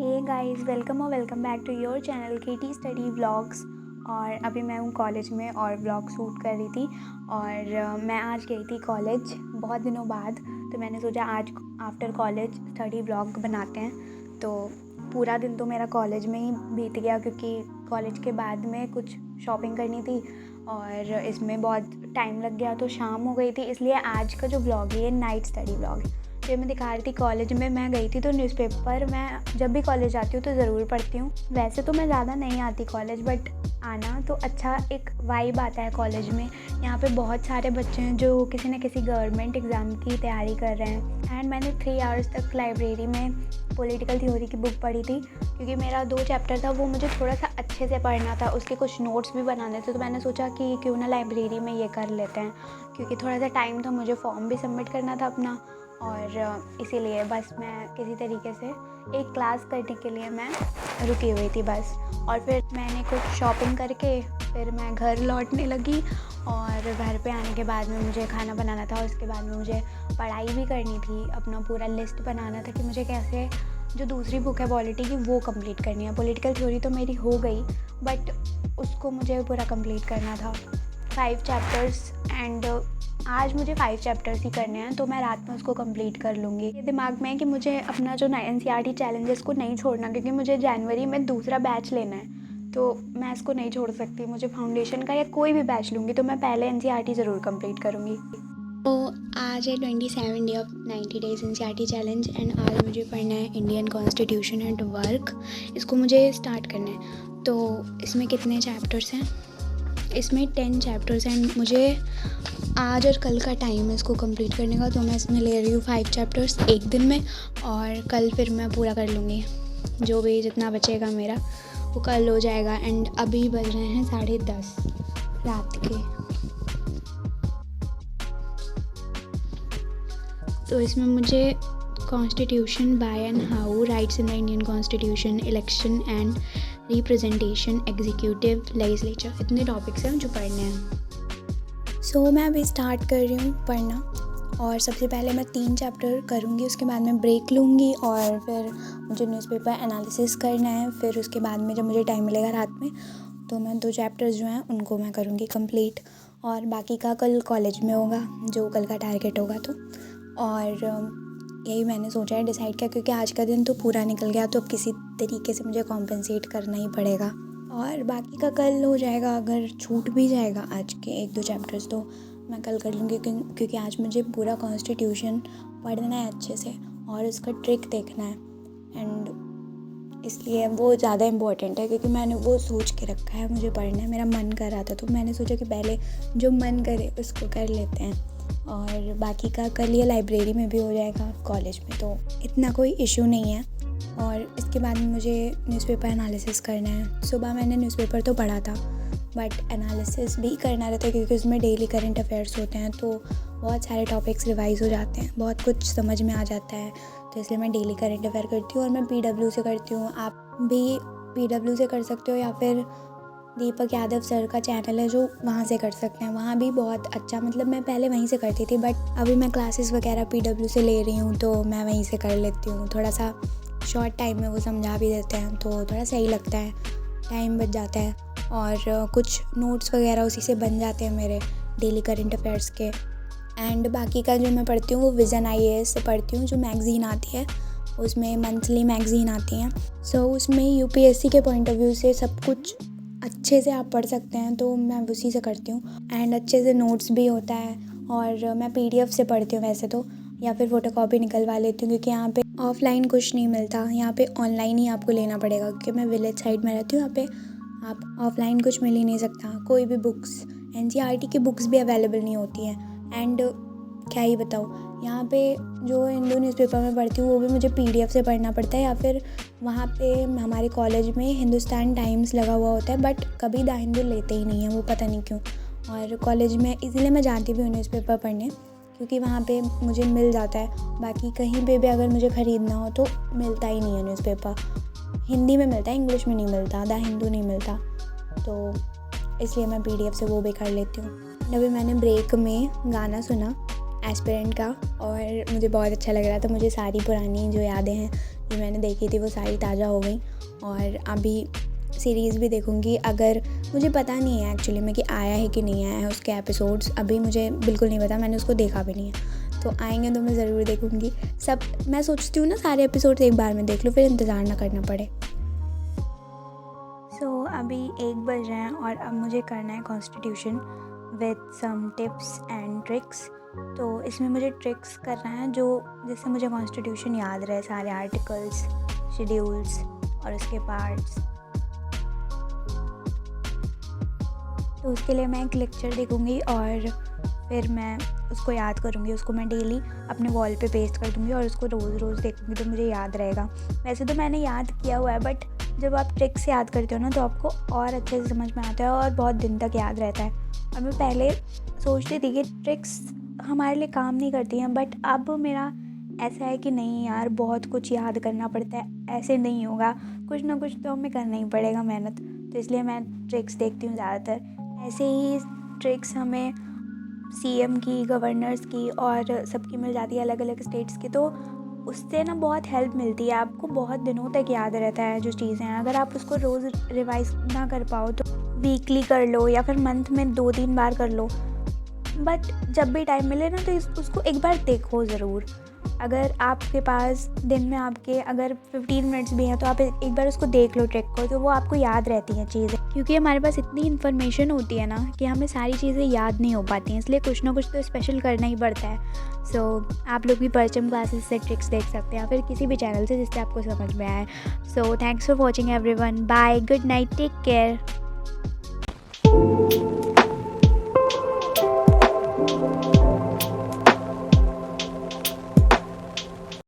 Hey guys, welcome back to your channel KT study vlogs. और अभी मैं हूँ कॉलेज में और व्लॉग शूट कर रही थी। और मैं आज गई थी कॉलेज बहुत दिनों बाद, तो मैंने सोचा आज आफ्टर कॉलेज स्टडी व्लॉग बनाते हैं। तो पूरा दिन तो मेरा कॉलेज में ही बीत गया, क्योंकि कॉलेज के बाद में कुछ शॉपिंग करनी थी और इसमें बहुत टाइम लग गया, तो शाम हो गई थी। इसलिए आज का जो व्लॉग है ये नाइट स्टडी व्लॉग है। जो मैं दिखा रही थी, कॉलेज में मैं गई थी तो न्यूज़पेपर मैं जब भी कॉलेज आती हूँ तो ज़रूर पढ़ती हूँ। वैसे तो मैं ज़्यादा नहीं आती कॉलेज, बट आना तो अच्छा एक वाइब आता है कॉलेज में। यहाँ पे बहुत सारे बच्चे हैं जो किसी न किसी गवर्नमेंट एग्ज़ाम की तैयारी कर रहे हैं। एंड मैंने 3 आवर्स तक लाइब्रेरी में पॉलिटिकल थ्योरी की बुक पढ़ी थी, क्योंकि मेरा 2 चैप्टर था वो मुझे थोड़ा सा अच्छे से पढ़ना था, उसके कुछ नोट्स भी बनाने थे। तो मैंने सोचा कि क्यों ना लाइब्रेरी में ये कर लेते हैं, क्योंकि थोड़ा सा टाइम था, मुझे फॉर्म भी सबमिट करना था अपना। और इसीलिए बस मैं किसी तरीके से एक क्लास करने के लिए मैं रुकी हुई थी बस। और फिर मैंने कुछ शॉपिंग करके फिर मैं घर लौटने लगी। और घर पे आने के बाद में मुझे खाना बनाना था, उसके बाद में मुझे पढ़ाई भी करनी थी, अपना पूरा लिस्ट बनाना था कि मुझे कैसे जो दूसरी बुक है पॉलिटी की वो कंप्लीट करनी है। पॉलिटिकल थ्योरी तो मेरी हो गई, बट उसको मुझे पूरा कंप्लीट करना था 5 चैप्टर्स। एंड आज मुझे 5 चैप्टर्स ही करने हैं, तो मैं रात में उसको कंप्लीट कर लूँगी। ये दिमाग में है कि मुझे अपना जो NCERT चैलेंजेस को नहीं छोड़ना, क्योंकि मुझे जनवरी में दूसरा बैच लेना है, तो मैं इसको नहीं छोड़ सकती। मुझे फाउंडेशन का या कोई भी बैच लूँगी तो मैं पहले NCERT ज़रूर कंप्लीट करूँगी। तो आज है 27 day of 90 days NCERT challenge. And आज मुझे पढ़ना है इंडियन कॉन्स्टिट्यूशन एंड वर्क। इसको मुझे स्टार्ट करना है। तो इसमें कितने चैप्टर्स हैं? इसमें 10 चैप्टर्स एंड मुझे आज और कल का टाइम है इसको कंप्लीट करने का। तो मैं इसमें ले रही हूँ 5 चैप्टर्स एक दिन में, और कल फिर मैं पूरा कर लूँगी। जो भी जितना बचेगा मेरा वो कल हो जाएगा। एंड अभी बज रहे हैं 10:30 रात के। तो इसमें मुझे constitution bye and how, rights in the Indian constitution, election and representation, executive, legislature, इतने टॉपिक्स हैं जो पढ़ने हैं। सो मैं अभी स्टार्ट कर रही हूँ पढ़ना। और सबसे पहले मैं 3 चैप्टर करूँगी, उसके बाद मैं ब्रेक लूँगी और फिर मुझे न्यूज़पेपर एनालिसिस करना है। फिर उसके बाद में जब मुझे टाइम मिलेगा रात में, तो मैं 2 चैप्टर्स जो हैं उनको मैं करूँगी कंप्लीट। और बाकी का कल कॉलेज में होगा, जो कल का टारगेट होगा। तो और यही मैंने सोचा है, डिसाइड किया, क्योंकि आज का दिन तो पूरा निकल गया, तो अब किसी तरीके से मुझे कॉम्पेंसेट करना ही पड़ेगा। और बाकी का कल हो जाएगा। अगर छूट भी जाएगा आज के 1-2 चैप्टर्स तो मैं कल कर लूँगी, क्योंकि आज मुझे पूरा कॉन्स्टिट्यूशन पढ़ना है अच्छे से और उसका ट्रिक देखना है। एंड इसलिए वो ज़्यादा इम्पोर्टेंट है, क्योंकि मैंने वो सोच के रखा है मुझे पढ़ना है, मेरा मन कर रहा था, तो मैंने सोचा कि पहले जो मन करे उसको कर लेते हैं। और बाकी का कल ये लाइब्रेरी में भी हो जाएगा कॉलेज में, तो इतना कोई इशू नहीं है। और इसके बाद मुझे न्यूज़पेपर एनालिसिस करना है। सुबह मैंने न्यूज़पेपर तो पढ़ा था, बट एनालिसिस भी करना रहता है, क्योंकि उसमें डेली करंट अफेयर्स होते हैं, तो बहुत सारे टॉपिक्स रिवाइज़ हो जाते हैं, बहुत कुछ समझ में आ जाता है। तो इसलिए मैं डेली करंट अफेयर करती हूँ और मैं PW से करती हूँ। आप भी PW से कर सकते हो, या फिर दीपक यादव सर का चैनल है जो वहाँ से कर सकते हैं। वहाँ भी बहुत अच्छा, मतलब मैं पहले वहीं से करती थी, बट अभी मैं क्लासेस वगैरह PW से ले रही हूँ, तो मैं वहीं से कर लेती हूँ। थोड़ा सा शॉर्ट टाइम में वो समझा भी देते हैं, तो थोड़ा सही लगता है, टाइम बच जाता है। और कुछ नोट्स वगैरह उसी से बन जाते हैं मेरे डेली करंट अफेयर्स के। एंड बाकी का जो मैं पढ़ती हूँ वो विज़न IAS से पढ़ती हूँ, जो मैगज़ीन आती है, उसमें मंथली मैगज़ीन आती हैं। सो उसमें UPSC के पॉइंट ऑफ व्यू से सब कुछ अच्छे से आप पढ़ सकते हैं, तो मैं उसी से करती हूँ। एंड अच्छे से नोट्स भी होता है। और मैं PDF से पढ़ती हूँ वैसे तो, या फिर फ़ोटोकॉपी निकलवा लेती हूँ, क्योंकि यहाँ पे ऑफ़लाइन कुछ नहीं मिलता, यहाँ पे ऑनलाइन ही आपको लेना पड़ेगा, क्योंकि मैं विलेज साइड में रहती हूँ। यहाँ पे आप ऑफ़लाइन कुछ मिल ही नहीं सकता, कोई भी बुक्स, NCERT की बुक्स भी अवेलेबल नहीं होती हैं। एंड क्या ही बताऊँ, यहाँ पे जो हिंदू न्यूज़पेपर में पढ़ती हूँ वो भी मुझे PDF से पढ़ना पड़ता है, या फिर वहाँ पे हमारे कॉलेज में हिंदुस्तान टाइम्स लगा हुआ होता है, बट कभी द हिंदू लेते ही नहीं है, वो पता नहीं क्यों। और कॉलेज में इसलिए मैं जाती भी हूँ न्यूज़पेपर पढ़ने, क्योंकि वहाँ पे मुझे मिल जाता है। बाकी कहीं पे भी अगर मुझे ख़रीदना हो तो मिलता ही नहीं है न्यूज़पेपर, हिंदी में मिलता है, इंग्लिश में नहीं मिलता, द हिंदू नहीं मिलता, तो इसलिए मैं PDF से वो भी कर लेती हूँ। अभी मैंने ब्रेक में गाना सुना एस्पिरेंट का, और मुझे बहुत अच्छा लग रहा था। मुझे सारी पुरानी जो यादें हैं जो मैंने देखी थी वो सारी ताज़ा हो गई और अभी सीरीज़ भी देखूँगी। अगर मुझे पता नहीं है एक्चुअली में कि आया है कि नहीं आया है उसके एपिसोड्स, अभी मुझे बिल्कुल नहीं पता, मैंने उसको देखा भी नहीं है। तो आएंगे तो मैं ज़रूर देखूँगी सब। मैं सोचती हूँ ना सारे एपिसोड्स एक बार में देख लूँ, फिर इंतज़ार ना करना पड़े। सो अभी 1 बज रहे हैं और अब मुझे करना है constitution with some tips and tricks. तो इसमें मुझे ट्रिक्स करना है जो जिससे मुझे कॉन्स्टिट्यूशन याद रहे, सारे आर्टिकल्स, शेड्यूल्स और उसके पार्ट्स। तो उसके लिए मैं एक लेक्चर देखूँगी और फिर मैं उसको याद करूँगी। उसको मैं डेली अपने वॉल पे पेस्ट कर दूँगी और उसको रोज़ रोज़ देखूँगी तो मुझे याद रहेगा। वैसे तो मैंने याद किया हुआ है, बट जब आप ट्रिक्स याद करते हो ना तो आपको और अच्छे से समझ में आता है और बहुत दिन तक याद रहता है। और मैं पहले सोचती थी कि ट्रिक्स हमारे लिए काम नहीं करती हैं, बट अब मेरा ऐसा है कि नहीं यार, बहुत कुछ याद करना पड़ता है, ऐसे नहीं होगा, कुछ ना कुछ तो हमें करना ही पड़ेगा मेहनत। तो इसलिए मैं ट्रिक्स देखती हूँ ज़्यादातर। ऐसे ही ट्रिक्स हमें सीएम की, गवर्नर्स की और सबकी मिल जाती है, अलग अलग स्टेट्स की। तो उससे ना बहुत हेल्प मिलती है, आपको बहुत दिनों तक याद रहता है जो चीज़ें हैं। अगर आप उसको रोज़ रिवाइज ना कर पाओ तो वीकली कर लो या फिर मंथ में 2-3 बार कर लो, बट जब भी टाइम मिले ना तो उसको एक बार देखो ज़रूर। अगर आपके पास दिन में आपके अगर 15 मिनट्स भी हैं तो आप एक बार उसको देख लो ट्रिक को, तो वो आपको याद रहती हैं चीज़ें। क्योंकि हमारे पास इतनी इन्फॉर्मेशन होती है ना कि हमें सारी चीज़ें याद नहीं हो पाती हैं, इसलिए कुछ ना कुछ तो स्पेशल करना ही पड़ता है। सो आप लोग भी परचम क्लासेस से ट्रिक्स देख सकते हैं या फिर किसी भी चैनल से जिससे आपको समझ में आए। So thanks for watching everyone, bye, good night, take care.